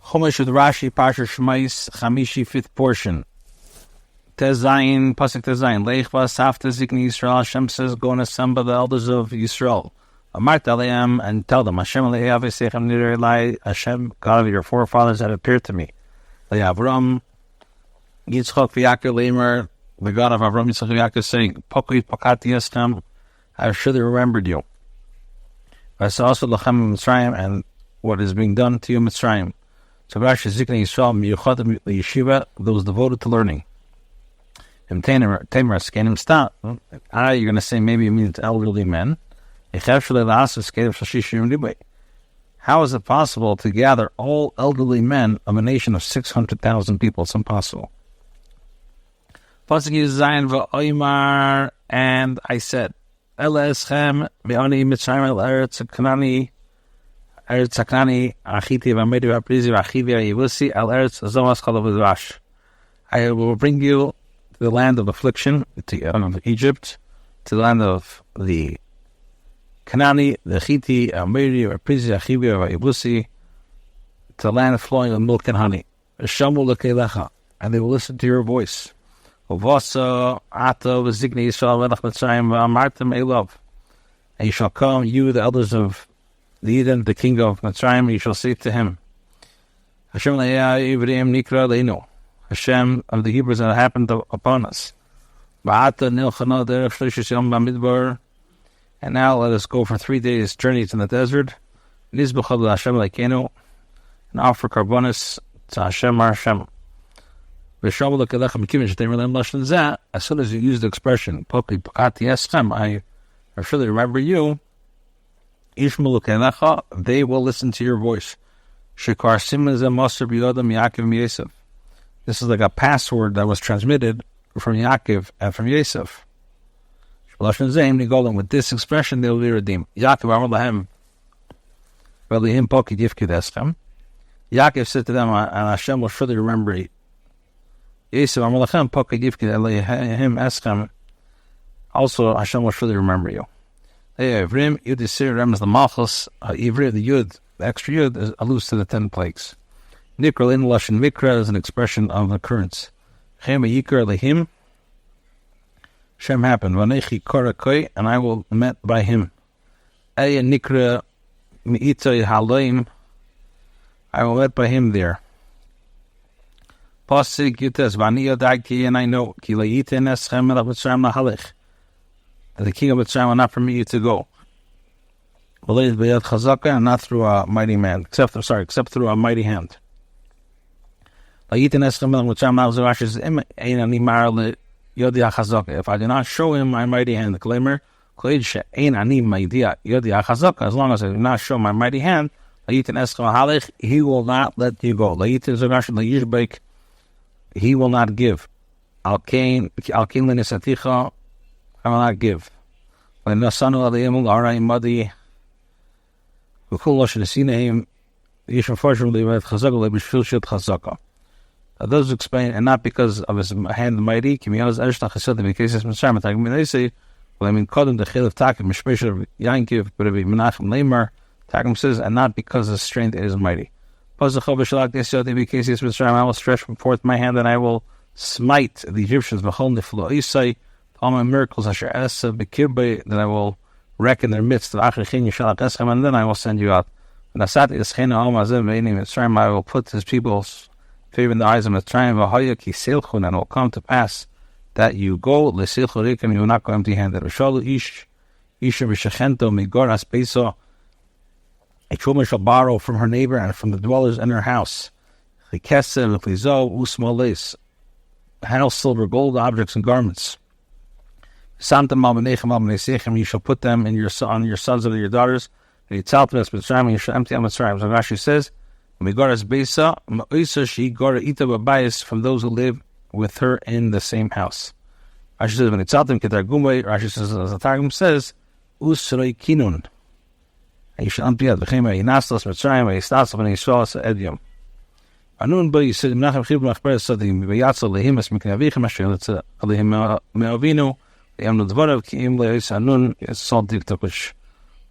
Chumash with Rashi, Parsha Shemos, Chamishi, 5th portion. Tezayin, Pasuk Tezayin, Leichva, Safta, Zikni, Yisrael. Hashem says, go and assemble the elders of Yisrael. Amart Aleim, and tell them, Hashem Le'ehav Esechem Nidar Elai, Hashem, God of your forefathers that appeared to me. Le'avram, Yitzchak V'Yaakov Leimer, the God of Avram, Yitzchak V'Yaakov, saying, Pokui Pakati Eschem, I have surely remembered you. I saw also Lachem Mitzrayim, and what is being done to you, Mitzrayim. So Rashi Zikni Yisrael Miyuchadim Yeshiva, those devoted to learning. You're going to say maybe it means elderly men. How is it possible to gather all elderly men of a nation of 600,000 people? It's impossible. And I said, I will bring you to the land of affliction, to Egypt, to the land of the Kanani, the Chiti, Amiri, Aprizi, Achivi, Yebusi, to the land flowing with milk and honey. And they will listen to your voice. And you shall come, you, the elders of the Eden, the king of Mitzrayim, you shall say to him, Hashem Hashem of the Hebrews that happened upon us. And now let us go for 3 days' journeys in the desert, and offer karbonis to Hashem our Hashem. As soon as you use the expression, I surely remember you, they will listen to your voice. This is like a password that was transmitted from Yaakov and from Yosef. With this expression, they will be redeemed. Yaakov said to them, and Hashem will surely remember you. Also, Hashem will surely remember you. The Malchus, Ivri, the Yud, the extra Yud, alludes to the 10 plagues. Nikra in Lashon Mikra is an expression of occurrence. Shem happened. Vanechi korakoi, and I will met by him. Eya Nikra mi'itoy haloim, I will met by him there. Pasik Yutas Vani Yodaki, and I know Ki Le'ite Neschem Melech Mitzrayim Lahalech, that the king of Mitzrayim will not permit you to go. And not through a mighty man, except through a mighty hand. If I do not show him my mighty hand, as long as I do not show my mighty hand, he will not let you go. He will not give. I will not give. Those explain, and not because of his hand mighty. Targum says, and not because his strength is mighty. I will stretch forth my hand, and I will smite the Egyptians. All my miracles, that I will wreck in their midst. And then I will send you out. I will put his people's favor in the eyes of Mitzrayim, and it will come to pass that you go, you will not go empty-handed. A woman shall borrow from her neighbor and from the dwellers in her house. House, silver, gold, objects, and garments. You shall put them in on your sons and your daughters, and you shall empty on Mitzrayim. So Rashi says, from those who live with her in the same house. Rashi says, as the Targum says, and you shall empty out the Chema, Yinaslas, Mitzrayim, Yistasov, and Yisrael, Edyom. Anun Ba Yisid, Menachem Chibur Machber, Sadim, Vayatzel, Lehimas, Miknavichem, Asher, Alehim Me'avinu, Yamnu Dvarav, Ki'im Le'is, Anun, it's salt dikta, which,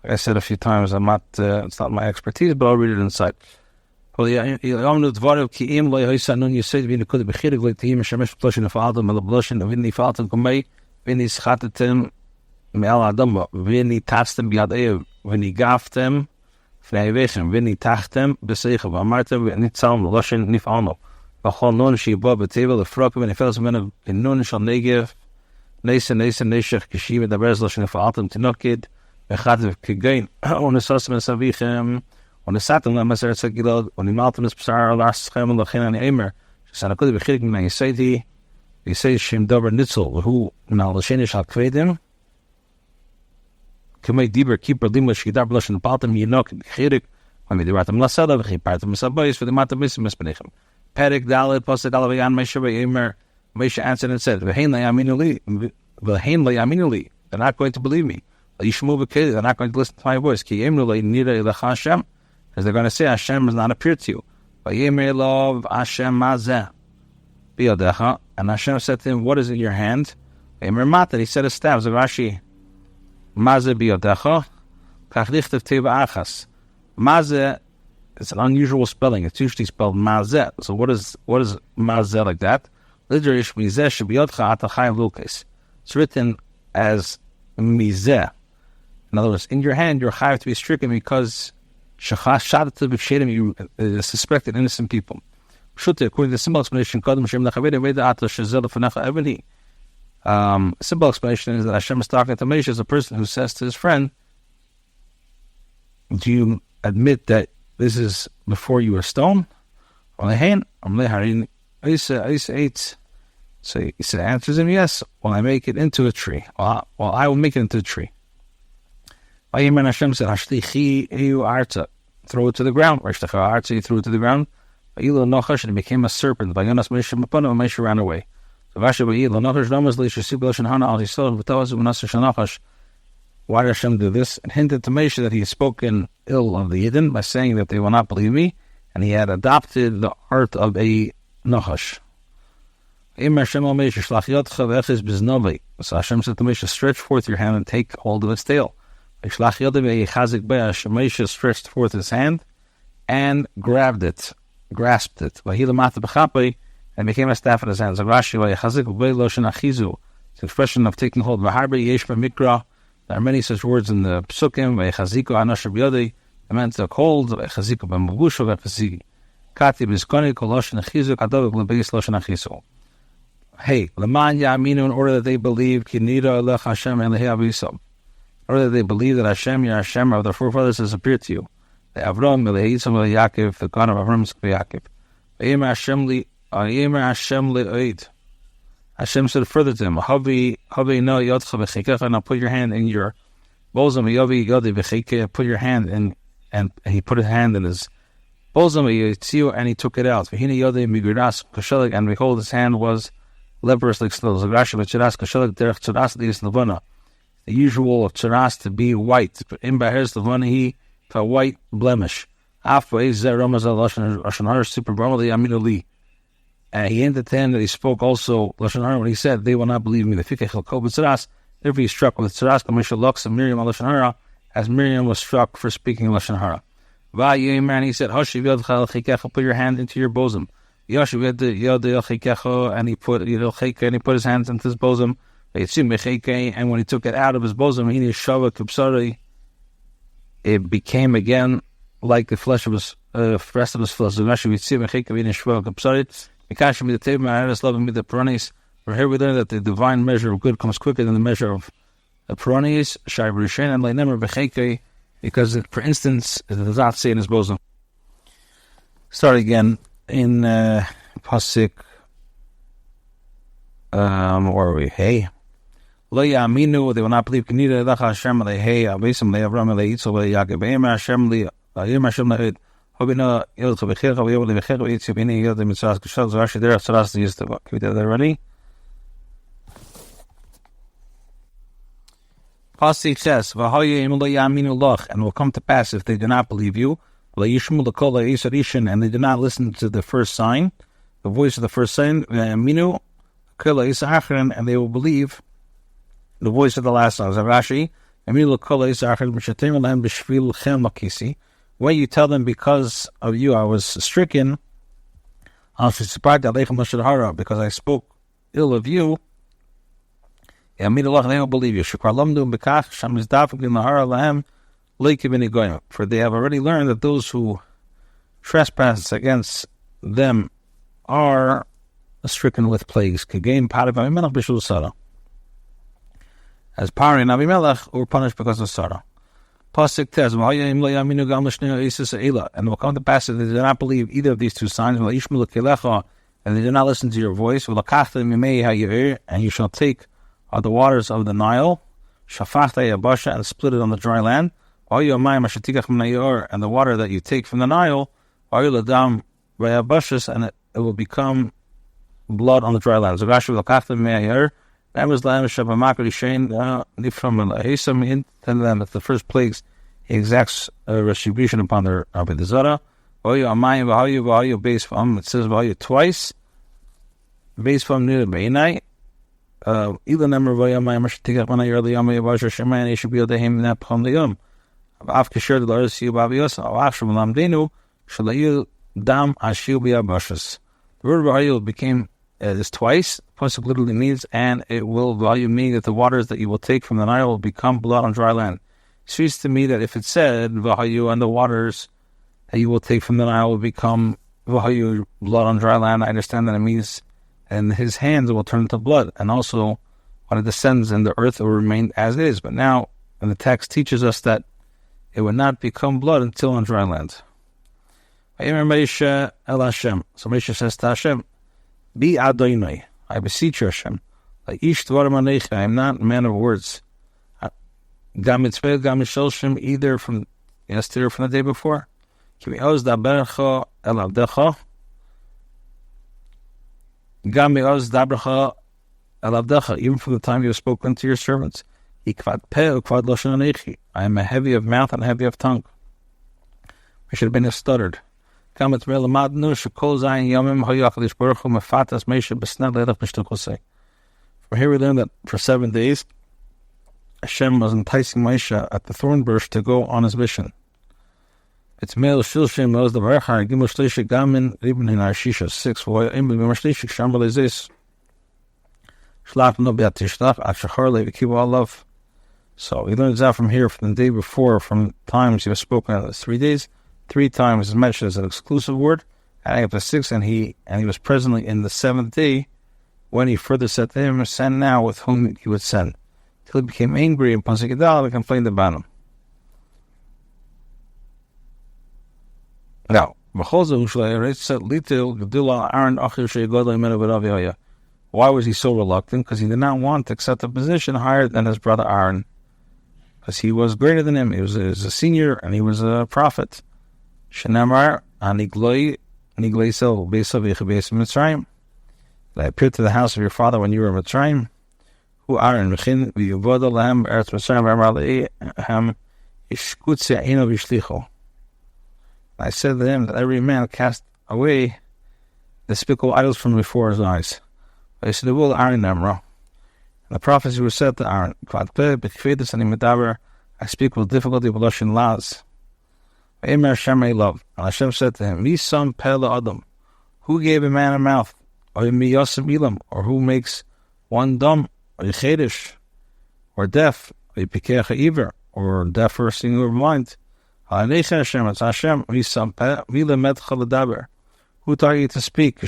like I said a few times, it's not my expertise, but I'll read it inside. Well, Yomnu Dvarav Ki Im Lo Yoisa Nun Yised V'Ni Kuda B'Chirig L'Tihim Shemesh B'Loshin V'Aldim L'Bloshin V'Ni Faltim Kumei V'Ni Schatetim Me'al Adam V'Ni Tatztem B'Yad Eiv V'Ni Gaftem V'Nei Vechem V'Ni Tachtem B'Seicha V'Amartem V'Ni Tzalm L'Loshin Nif'alno V'Chol Nun Sh'Yibo B'Tevel L'Frokim V'Ni Felas V'Menu V'Nun Shal Negev Nesen Neshech Kishiv V'Daberz L'Loshin V'Altim Tinokid V'Chatev Kigain U'Nesosem Esavichem when the Satan let Maser Tzagilod, when the Maltam is Psar, last Schem, and Lachin, and Emer, Sanakud, Bechirik, and Yiseti, Yiseti, Shem Dober Nitzel, who now Lashinish Al Kvedim, Kamei Diber, Keeper, Limush, Gidar, Blush, and Paltam, Yinok, Bechirik, when we deratam Lasada, Bechipartam, Sabayis, for the Matam Mispenechem. Perik, Dalit, Posted, Alavian, Mesha, Emer, Mesha answered and said, Vehain Layaminuli, they're not going to believe me. Yishmu Bekili, they're not going to listen to my voice. Ki Emrulay, Nira, Ilachashem. Because they're going to say Hashem has not appeared to you. Vayemer lov Hashem mazeh biyodecha. And Hashem said to him, what is in your hand? Vayemer matat. He said a staff. So Rashi, mazeh biyodecha. Kach dichtav teva achas. Mazeh, it's an unusual spelling. It's usually spelled mazeh. So what is mazeh like that? Literally, mizeh shebiyodcha atachayim lukes. It's written as mizeh. In other words, in your hand, you're chayav to be stricken because you suspected innocent people. According to the simple explanation, simple explanation is that Hashem is talking to Moshe as a person who says to his friend, do you admit that this is before you were stoned? So he answers him, yes. Well, I make it into a tree. Well, I will make it into a tree. Hashem said, throw it to the ground. He threw it to the ground. And it became a serpent. Moshe ran away. Why did Hashem do this? And hinted to Moshe that he had spoken ill of the Yidden by saying that they will not believe me, and he had adopted the art of a Nachash. So Hashem said to Moshe, stretch forth your hand and take hold of its tail. Moshe stretched forth his hand and grasped it, and became a staff in his hands. It's an expression of taking hold. There are many such words in the Psukim. The man took hold. Hey, in order that they believe, or that they believe that Hashem, your Hashem, of their forefathers, has appeared to you. The Avram, the Yitzhak, the Yaakov, the God of Avram, the Yaakov. Hashem said further to him, now put your hand in your bosom, put your hand in, and he put his hand in his bosom, and he took it out. And behold, his hand was leprous like snow. The usual of tzaras to be white. In Baher's Levanahi, a white blemish. He hinted to him that he spoke also Lashon Hara when he said, they will not believe me. Therefore he struck with tzaras, and Miriam Lashon Hara, as Miriam was struck for speaking Lashon Hara. And he said, put your hand into your bosom. And he put his hands into his bosom. And when he took it out of his bosom, it became again like the flesh of his rest of his flesh. For here we learn that the divine measure of good comes quicker than the measure of Puranis, because for instance, it does not say in his bosom. Start again in Pasuk. Where are we? Hey. They will not believe. Hashem ready? Pasuk says, and will come to pass if they do not believe you, and they do not listen to the first sign, the voice of the first sign, and they will believe the voice of the last sign. Rashi, when you tell them, because of you I was stricken, because I spoke ill of you, they don't believe you. For they have already learned that those who trespass against them are stricken with plagues. As Pari and Avimelech were punished because of Sarah. Pasuk says, and it will come to pass that they do not believe either of these two signs, and they do not listen to your voice, and you shall take of the waters of the Nile, and split it on the dry land, and the water that you take from the Nile, and it will become blood on the dry land. That was the first plagues. He exacts retribution upon their Avodah Zarah. It says twice. Based from near Beinai. Either number should be able to him that Pam the Yom. After sure the Lord see Babios, After Lamdenu, Shalayu Dam Ashu Biabashas. The word Vayu became this twice. Pasuk literally means, and it will value meaning that the waters that you will take from the Nile will become blood on dry land. It seems to me that if it said Vahayu and the waters that you will take from the Nile will become Vahayu, blood on dry land, I understand that it means, and his hands will turn into blood, and also when it descends in the earth it will remain as it is. But now, and the text teaches us that it will not become blood until on dry land. So Moshe says to Hashem, Be Adonai, I beseech you, Hashem. I am not a man of words. Either from yesterday or from the day before. Even from the time you have spoken to your servants. I am a heavy of mouth and heavy of tongue. I should have been stuttered. From here we learn that for 7 days Hashem was enticing Moshe at the thorn bush to go on his mission. It's male shilshim knows the Barachar Gimel Shlishi Gamin Ibn in Arshisha 6 Voy Imbi Mashlishi Shambal is this Shlach no Beat Tishlach Achachar Levi Kiva Love. So we learned that from here from the day before, from times he was spoken of 3 days. 3 times is mentioned as an exclusive word, adding up to 6, and he was presently in the 7th day when he further said to him, Send now with whom he would send. Till he became angry and Pasuk Yudal and complained about him. Now, why was he so reluctant? Because he did not want to accept a position higher than his brother Aaron. Because he was greater than him. He was a senior and he was a prophet. Shenamar Anigloi Sel Besav Mitzrayim. I appeared to the house of your father when you were in Mitzrayim. Who Aaron Mechin V'Yuvoda Lahem Eretz Mitzrayim V'Amar Lehem Ishkutzia Eno V'Shlicho. I said to him that every man cast away the despicable idols from before his eyes. I said, "The will Aaron Namra." And the prophecy was said to Aaron, I speak with difficulty with Lashon Laz. And Hashem said to him, Misam Pela Adam, who gave a man a mouth? Or who makes one dumb, or chedish, or deaf, or pikecha or deaf or single blind? It's Hashem, Misam Pela Medcha Ladaber. Who taught you to speak?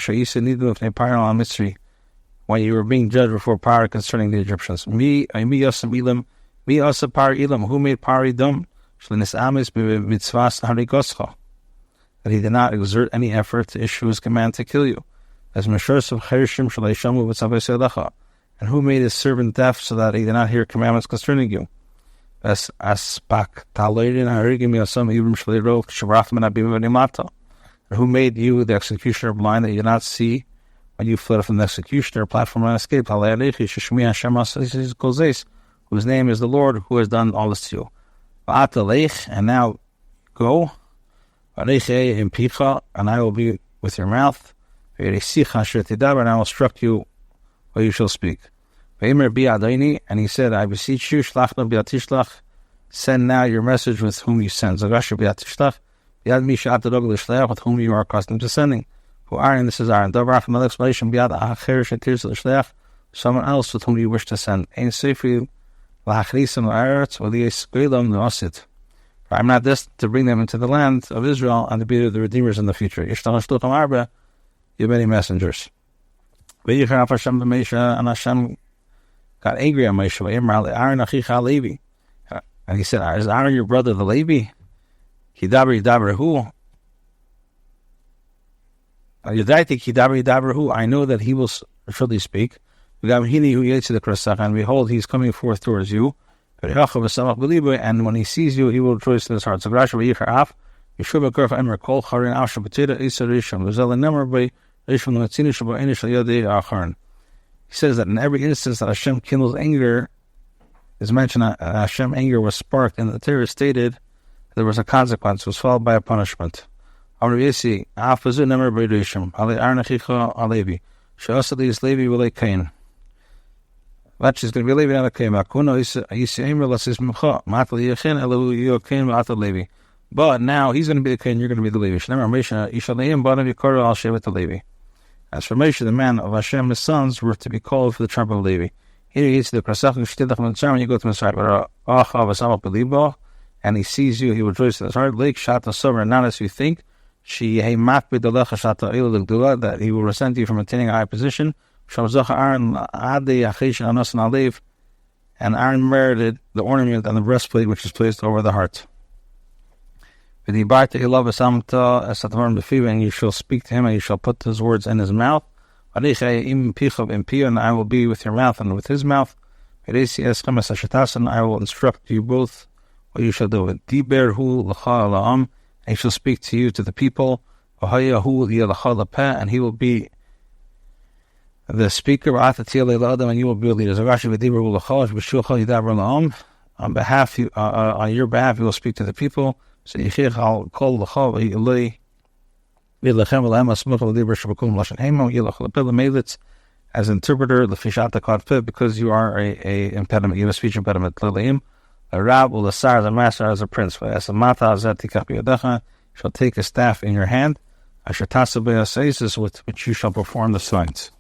When you were being judged before Paro concerning the Egyptians. Me Yasam Elam, me Asa Par Elam, who made Pari dumb? That he did not exert any effort to issue his command to kill you. As Meshers of Cherishim Shalaishamu Vitzaveselecha. And who made his servant deaf so that he did not hear commandments concerning you? As Aspak Talaydin Harigim Yasam Ibram Shaliro Shabrachman Abim Venimata. And who made you the executioner blind that you did not see when you fled from the executioner platform and escaped, whose name is the Lord who has done all this to you. And now go, and I will be with your mouth, and I will instruct you what you shall speak. And he said, I beseech you, send now your message with whom you send. Yad Misha Atadog L'Shleach, with whom you are accustomed to sending. Who Aaron, this is Aaron. Davar from the explanation, Biad Acher Shetir L'Shleach, someone else with whom you wish to send. Ein Sefi L'Achrisam L'Eretz, V'Lies Geilam L'Osit. I'm not destined to bring them into the land of Israel and to be the redeemers in the future. Yishtach Shluchim Arba, you have many messengers. V'Yichar Hashem B'Meisha, and Hashem got angry on Moshe. V'Yimar Aaron Achicha Levi. And he said, is Aaron your brother the Levi? Hidaber who? I know that he will surely speak. And behold, he is coming forth towards you. And when he sees you, he will rejoice in his heart. So he says that in every instance that Hashem kindles anger, is mentioned that Hashem anger was sparked, and the Torah stated there was a consequence, was followed by a punishment. That she's going to be Levi, not a Cain. But now he's going to be the Cain, you're going to be the Levi. As for Moshe, the man of Hashem, his sons were to be called for the tribe of Levi. Here he is the Krasach, when you go to Messiah, and he sees you, he will rejoice in his heart. Lake Shata Sober, not as you think. That he will resent you from attaining a high position. And Aaron merited the ornament and the breastplate which is placed over the heart. And you shall speak to him, and you shall put his words in his mouth. And I will be with your mouth and with his mouth. And I will instruct you both what you shall do. And he shall speak to you, to the people. And he will be the speaker, and you will be a leader. On your behalf, you will speak to the people. So as interpreter, because you are a impediment, you have a speech impediment. A rab will asar, the master as a prince. Shall take a staff in your hand. With which you shall perform the signs.